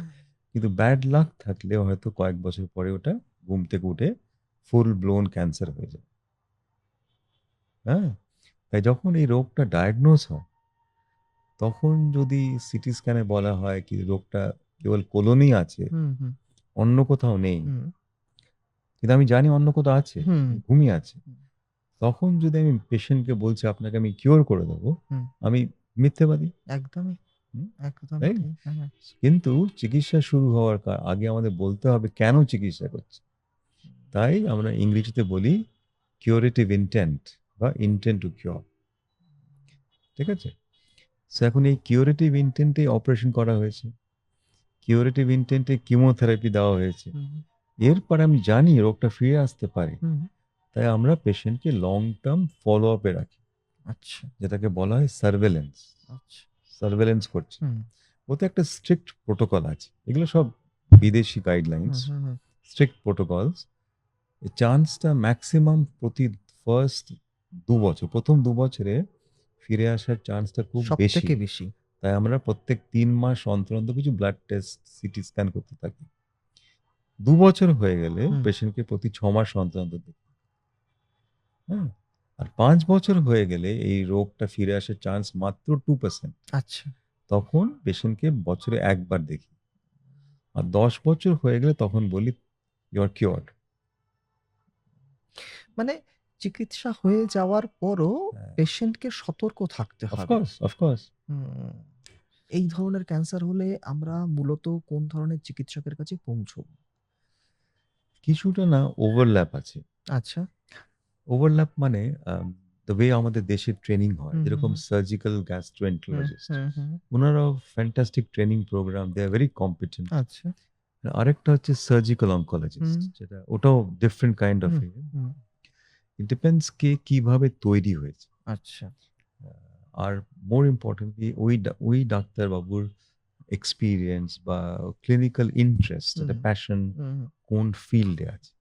Speaker 1: কিন্তু ব্যাড লাক থাকলে হয়তো কয়েক বছর পরে ওটা ঘুম থেকে উঠে ফুল ব্লোন ক্যান্সার হয়ে যায়। হ্যাঁ? তাই যখন এই রোগটা ডায়াগনোজ হয় তখন যদি সিটি স্ক্যানে বলা হয় কি রোগটা কেবল কোলনেই আছে,
Speaker 2: হুম, হুম,
Speaker 1: অন্য কোথাও নেই।
Speaker 2: হুম,
Speaker 1: কিন্তু আমি জানি অন্য কোথাও আছে,
Speaker 2: হুম,
Speaker 1: ঘুমিয়ে আছে।
Speaker 2: হুম,
Speaker 1: তখন যদি আমি পেশেন্টকে বলছি আপনাকে আমি কিওর করে দেবো,
Speaker 2: হুম।
Speaker 1: আমি মিথ্যেবাদী।
Speaker 2: একদমই,
Speaker 1: হুম,
Speaker 2: একদমই
Speaker 1: তাই?
Speaker 2: তাই। হ্যাঁ।
Speaker 1: কিন্তু চিকিৎসা শুরু হওয়ার আগে আমাদের বলতে হবে কেন চিকিৎসা করছি। তাই আমরা ইংরেজিতে বলি কিউরেটিভ ইনটেন্ট বা ইনটেন্ট টু কিওর। ঠিক আছে? সো এখন এই কিউরেটিভ ইনটেন্টে অপারেশন করা হয়েছে। কিউরেটিভ ইনটেন্টে কিমোথেরাপি দেওয়া হয়েছে।
Speaker 2: হুম,
Speaker 1: এরপর আমি জানি রোগটা ফিরে আসতে পারে।
Speaker 2: হুম।
Speaker 1: তাই আমরা পেশেন্টকে লং টার্ম ফলো আপে রাখি।
Speaker 2: আচ্ছা,
Speaker 1: যেটাকে বলা হয় সার্ভেলেন্স।
Speaker 2: আচ্ছা।
Speaker 1: সার্ভেলেন্স করছি।
Speaker 2: হুম,
Speaker 1: ওতে একটা স্ট্রিক্ট প্রোটোকল আছে। এগুলো সব বিদেশি গাইডলাইনস,
Speaker 2: হুম, হুম, হুম।
Speaker 1: Strict protocols. এই চান্সটা ম্যাক্সিমাম প্রতি ফার্স্ট ২ বছর, ১ম ২ বছরে ফিরে আসার চান্সটা খুব বেশি।
Speaker 2: সবথেকে বেশি।
Speaker 1: তাই আমরা প্রত্যেক ৩ মাস অন্তর, অন্তর কিছু ব্লাড টেস্ট, সিটি স্ক্যান করতে থাকি। ২ বছর হয়ে গেলে
Speaker 2: হুম।
Speaker 1: পেশেন্টকে প্রতি ৬ মাস অন্তর, অন্তর দেখি। হ্যাঁ? আর ৫ বছর হয়ে গেলে এই রোগটা ফিরে আসার চান্স মাত্র 2%।
Speaker 2: আচ্ছা।
Speaker 1: তখন পেশেন্টকে বছরে ১ বার দেখি। আর ১০ বছর হয়ে গেলে তখন বলি, "ইউ আর কিউরড।"
Speaker 2: মানে চিকিৎসা হয়ে যাওয়ার পরও
Speaker 1: হ্যাঁ,
Speaker 2: পেশেন্টকে সতর্ক থাকতে
Speaker 1: অফ
Speaker 2: হবে।
Speaker 1: Course, of course.
Speaker 2: হুম। এই ধরনের ক্যান্সার হলে আমরা মূলত কোন ধরনের চিকিৎসকের কাছে পৌঁছবো?
Speaker 1: কিছুটা না ওভারল্যাপ আছে।
Speaker 2: আচ্ছা।
Speaker 1: ওভারল্যাপ মানে দ্যা ওয়ে আমাদের দেশে ট্রেনিং হয়।
Speaker 2: হুম, হুম,
Speaker 1: যেরকম
Speaker 2: হুম।
Speaker 1: Surgical
Speaker 2: hmm,
Speaker 1: gastroenterologist.
Speaker 2: হুম, হুম।
Speaker 1: উনারাও fantastic training program. They are very competent.
Speaker 2: আচ্ছা।
Speaker 1: আরেকটা হচ্ছে সার্জিক্যাল
Speaker 2: হুম,
Speaker 1: অনকোলজিস্ট যেটা ওটাও different kind of
Speaker 2: hmm,
Speaker 1: a.
Speaker 2: হুম।
Speaker 1: ইট ডিপেন্ডস কে কিভাবে তৈরি হয়েছে।
Speaker 2: আচ্ছা।
Speaker 1: আর মোর ইম্পোর্টেন্টলি ওই ডাক্তারবাবুর এক্সপেরিয়েন্স বা ক্লিনিক্যাল ইন্টারেস্ট
Speaker 2: হুম,
Speaker 1: একটা প্যাশন
Speaker 2: হুম,
Speaker 1: কোন ফিল্ডে আছে।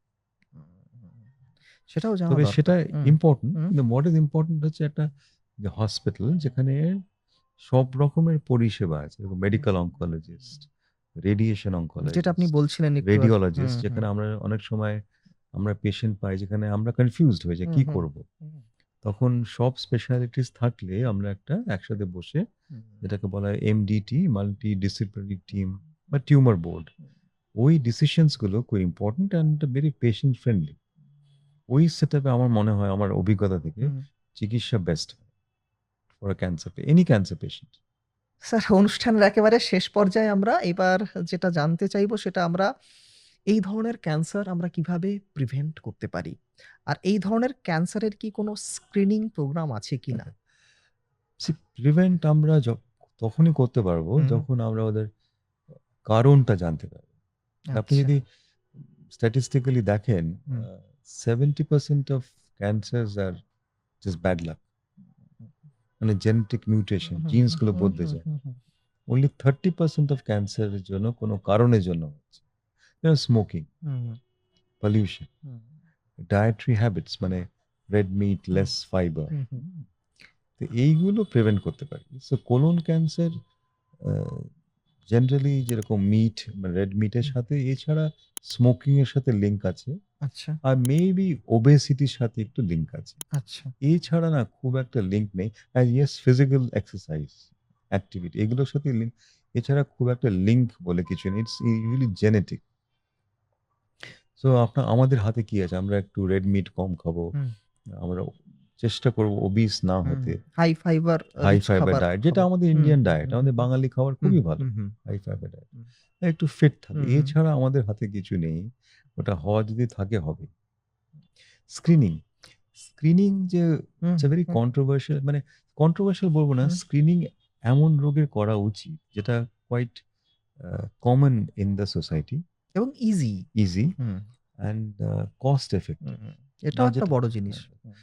Speaker 2: হুম, হুম। সেটাও জানা
Speaker 1: তবে সেটা
Speaker 2: দরকার। হুম,
Speaker 1: ইম্পোর্টেন্ট
Speaker 2: হুম,
Speaker 1: কিন্তু হোয়াট ইজ ইম্পোর্টেন্ট হচ্ছে একটা যে হসপিটাল যেখানে সব রকমের পরিষেবা আছে। যেরকম মেডিকেল অনকোলজিস্ট, রেডিয়েশন
Speaker 2: যেটা আপনি
Speaker 1: অনকোলজিস্ট,
Speaker 2: বলছিলেন একটু আগে।
Speaker 1: রেডিওলজিস্ট
Speaker 2: হুম, হুম,
Speaker 1: যেখানে আমরা অনেক সময় আমরা পেশেন্ট পাই যেখানে আমরা কনফিউজড হয়ে যাই
Speaker 2: হুম,
Speaker 1: কি
Speaker 2: হুম,
Speaker 1: করব?
Speaker 2: হুম,
Speaker 1: তখন সব স্পেশালিটিস থাকলে আমরা একটা একসাথে বসে
Speaker 2: হুম,
Speaker 1: যেটাকে বলা হয় এমডিটি মাল্টি ডিসিপ্লিনারি টিম বা টিউমার বোর্ড
Speaker 2: হুম,
Speaker 1: ওই ডিসিশনস গুলো খুব important and very patient friendly. ওই সেটআপে আমার মনে হয় আমার অভিজ্ঞতা থেকে
Speaker 2: হুম।
Speaker 1: চিকিৎসা best for a cancer any cancer patient.
Speaker 2: Sir অনুষ্ঠানের একেবারে শেষ পর্যায়ে আমরা এবার যেটা জানতে চাইবো সেটা আমরা এই ধরনের ক্যান্সার আমরা কিভাবে প্রিভেন্ট করতে পারি? আর এই ধরনের ক্যান্সারের কি কোনো স্ক্রিনিং প্রোগ্রাম আছে কিনা?
Speaker 1: প্রিভেন্ট আমরা তখনই করতে পারবো
Speaker 2: হুম,
Speaker 1: যখন আমরা ওদের কারণটা জানতে পারবো। আপনি
Speaker 2: আচ্ছা।
Speaker 1: যদি স্ট্যাটিস্টিক্যালি দেখেন
Speaker 2: হুম,
Speaker 1: 70% of cancers are just bad luck. মানে জেনেটিক মিউটেশন,
Speaker 2: হুম,
Speaker 1: জিনস
Speaker 2: হুম,
Speaker 1: গুলো
Speaker 2: হুম,
Speaker 1: বদলে
Speaker 2: হুম,
Speaker 1: যায়।
Speaker 2: হুম, হুম।
Speaker 1: only 30% অফ ক্যান্সারের জন্য কোনো কারণের জন্য হচ্ছে। যেমন স্মোকিং,
Speaker 2: হুম,
Speaker 1: পলিউশন,
Speaker 2: হুম,
Speaker 1: ডায়েটারি হ্যাবিটস মানে রেড মিট,
Speaker 2: হুম,
Speaker 1: লেস ফাইবার।
Speaker 2: হুম, হুম,
Speaker 1: তো এইগুলো প্রিভেন্ট করতে পারি। সো কোলন ক্যান্সার জেনারেলি যেরকম মিট মানে রেড মিটের
Speaker 2: হুম।
Speaker 1: সাথে এছাড়া স্মোকিং এর সাথে লিঙ্ক আছে।
Speaker 2: আচ্ছা,
Speaker 1: আর মেবি ওবেসিটির সাথে একটু লিঙ্ক আছে।
Speaker 2: আচ্ছা,
Speaker 1: এছাড়া না খুব একটা লিঙ্ক নেই। আর ইয়েস ফিজিক্যাল এক্সারসাইজ, অ্যাক্টিভিটি এগুলোর সাথে লিঙ্ক এছাড়া খুব একটা লিঙ্ক বলে কিছু নেই। It's usually genetic. সো আমাদের হাতে কি আছে? আমরা একটু রেড মিট কম খাবো।
Speaker 2: হুম,
Speaker 1: আমরা চেষ্টা করব ওবিস না
Speaker 2: হুম।
Speaker 1: হতে।
Speaker 2: High fibre
Speaker 1: high
Speaker 2: rich
Speaker 1: fibre
Speaker 2: খাবার
Speaker 1: ডায়েট যেটা
Speaker 2: খাবো।
Speaker 1: আমাদের
Speaker 2: হুম,
Speaker 1: ইন্ডিয়ান
Speaker 2: হুম,
Speaker 1: ডায়েট।
Speaker 2: হুম, হুম,
Speaker 1: আমাদের
Speaker 2: হুম,
Speaker 1: বাঙালি খাবার
Speaker 2: হুম,
Speaker 1: খুবই ভালো।
Speaker 2: হুম, হুম,
Speaker 1: হাই ফাইবার ডায়েট।
Speaker 2: হুম,
Speaker 1: একটু ফিট থাকে।
Speaker 2: হুম, হুম,
Speaker 1: এছাড়া আমাদের হাতে কিছু নেই। ওটা হওয়া যদি থাকে হবে। স্ক্রিনিং, স্ক্রিনিং যে
Speaker 2: হুম,
Speaker 1: it's a very
Speaker 2: hmm,
Speaker 1: controversial মানে কন্ট্রোভার্সিয়াল বলব না।
Speaker 2: হুম,
Speaker 1: স্ক্রিনিং এমন রোগের করা উচিত যেটা quite common in the society,
Speaker 2: এবং easy.
Speaker 1: Easy
Speaker 2: hmm,
Speaker 1: and cost
Speaker 2: hmm,
Speaker 1: effective.
Speaker 2: এটাও একটা
Speaker 1: যেটা
Speaker 2: বড় জিনিস। হুম।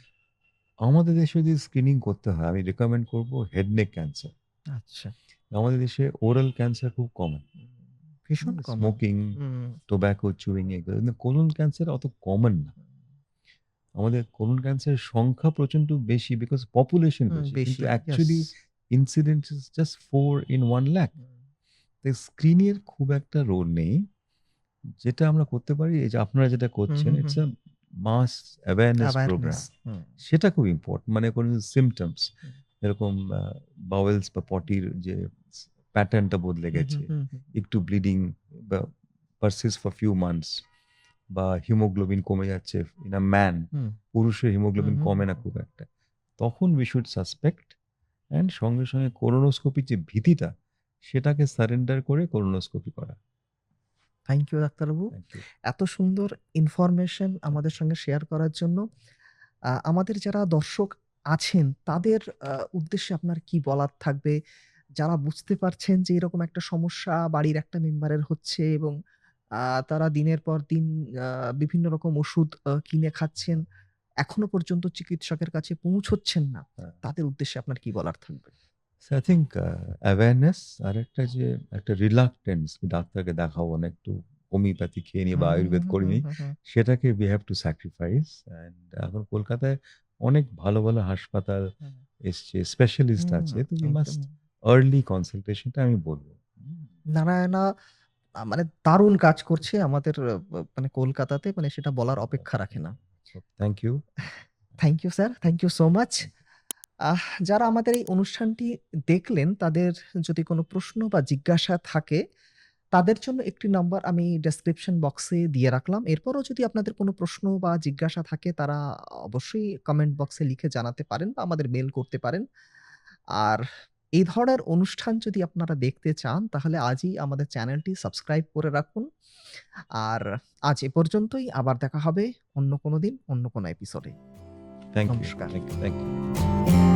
Speaker 1: আমাদের দেশে যদি স্ক্রিনিং করতে হয় আমি রিকমেন্ড করব হেড নেক ক্যান্সার।
Speaker 2: আচ্ছা।
Speaker 1: আমাদের দেশে ওরাল ক্যান্সার খুব কমন।
Speaker 2: ভীষণ কমন।
Speaker 1: স্মোকিং,
Speaker 2: হুম,
Speaker 1: টোব্যাকো, চুইং এগুলো। কিন্তু কোলন ক্যান্সার অত কমন না। আমাদের কোলন ক্যান্সারের সংখ্যা প্রচন্ড বেশি বিকজ পপুলেশন বেশি। কিন্তু
Speaker 2: বেশি। Yes.
Speaker 1: Actually incidence is just 4 in 1 lakh। তাই স্ক্রিনের খুব একটা রোল নেই। যেটা আমরা করতে পারি এই যে আপনারা যেটা
Speaker 2: হুম,
Speaker 1: করছেন
Speaker 2: হুম,
Speaker 1: it's
Speaker 2: hmm.
Speaker 1: A mass awareness
Speaker 2: awareness.
Speaker 1: Program.
Speaker 2: হুম,
Speaker 1: সেটা খুব ইম্পোর্টেন্ট। মানে কোনো সিম্পটমস
Speaker 2: হুম,
Speaker 1: এরকম বাওয়েলস বা পটির যে প্যাটার্নটা বদলে
Speaker 2: হুম,
Speaker 1: গেছে।
Speaker 2: হুম, হুম,
Speaker 1: একটু ব্লিডিং বা পারসিস্ট ফর ফিউ মান্থস বা হিমোগ্লোবিন কমে যাচ্ছে ইন আ ম্যান।
Speaker 2: হুম,
Speaker 1: পুরুষের
Speaker 2: হুম,
Speaker 1: হিমোগ্লোবিন
Speaker 2: হুম,
Speaker 1: কমে
Speaker 2: হুম,
Speaker 1: না খুব একটা। তখন উই শুড সাসপেক্ট অ্যান্ড সঙ্গে, সঙ্গে কোলোনোস্কোপির যে ভীতিটা সেটাকে সারেন্ডার করে কোলোনোস্কোপি করা।
Speaker 2: থ্যাংক ইউ ডাক্তারবাবু।
Speaker 1: Thank you.
Speaker 2: এত সুন্দর ইনফরমেশন আমাদের সঙ্গে শেয়ার করার জন্য। আমাদের যারা দর্শক আছেন তাদের উদ্দেশ্যে আপনার কি বলার থাকবে? যারা বুঝতে পারছেন যে এরকম একটা সমস্যা বাড়ির একটা মেম্বারের হচ্ছে এবং আ তারা দিনের পর দিন আ বিভিন্ন রকম ওষুধ কিনে খাচ্ছেন। এখনো পর্যন্ত চিকিৎসকের কাছে পৌঁছচ্ছেন না।
Speaker 1: হ্যাঁ।
Speaker 2: তাদের উদ্দেশ্যে আপনার কি বলার থাকবে?
Speaker 1: সো আই থিংক অ্যাওয়ারনেস আরেকটা যে একটা রিলাক্টেন্স ডাক্তারকে দেখাবো না একটু হোমিওপ্যাথি খেয়ে নিই বা
Speaker 2: হুম, হুম,
Speaker 1: আয়ুর্বেদ
Speaker 2: হুম,
Speaker 1: করে
Speaker 2: হুম,
Speaker 1: নিই
Speaker 2: হুম, হুম।
Speaker 1: সেটাকে we have to sacrifice and এখন কলকাতায় অনেক ভালো, ভালো হাসপাতাল
Speaker 2: হুম,
Speaker 1: এসছে, স্পেশালিস্ট
Speaker 2: হুম,
Speaker 1: আছে। তো উই
Speaker 2: একদম।
Speaker 1: মাস্ট আর্লি কনসালটেশনটা আমি বলব।
Speaker 2: নারায়ণা মানে দারুণ কাজ করছে আমাদের মানে কলকাতাতে মানে সেটা বলার অপেক্ষা রাখে না।
Speaker 1: So thank you.
Speaker 2: Thank you sir. Thank you so much.
Speaker 1: Thank you.
Speaker 2: যারা আমাদের এই অনুষ্ঠানটি দেখলেন তাদের যদি কোনো প্রশ্ন বা জিজ্ঞাসা থাকে, তাদের জন্য একটি নাম্বার আমি ডেসক্রিপশন বক্সে দিয়ে রাখলাম। এরপরও যদি আপনাদের কোনো প্রশ্ন বা জিজ্ঞাসা থাকে তারা অবশ্যই কমেন্ট বক্সে লিখে জানাতে পারেন বা আমাদের মেইল করতে পারেন। আর এই ধরনের অনুষ্ঠান যদি আপনারা দেখতে চান তাহলে আজই আমাদের চ্যানেলটি সাবস্ক্রাইব করে রাখুন। আর আজ এ পর্যন্তই। আবার দেখা হবে অন্য কোনো দিন, অন্য কোনো এপিসোডে।
Speaker 1: Thank you.
Speaker 2: নমস্কার।
Speaker 1: Thank you. Thank you.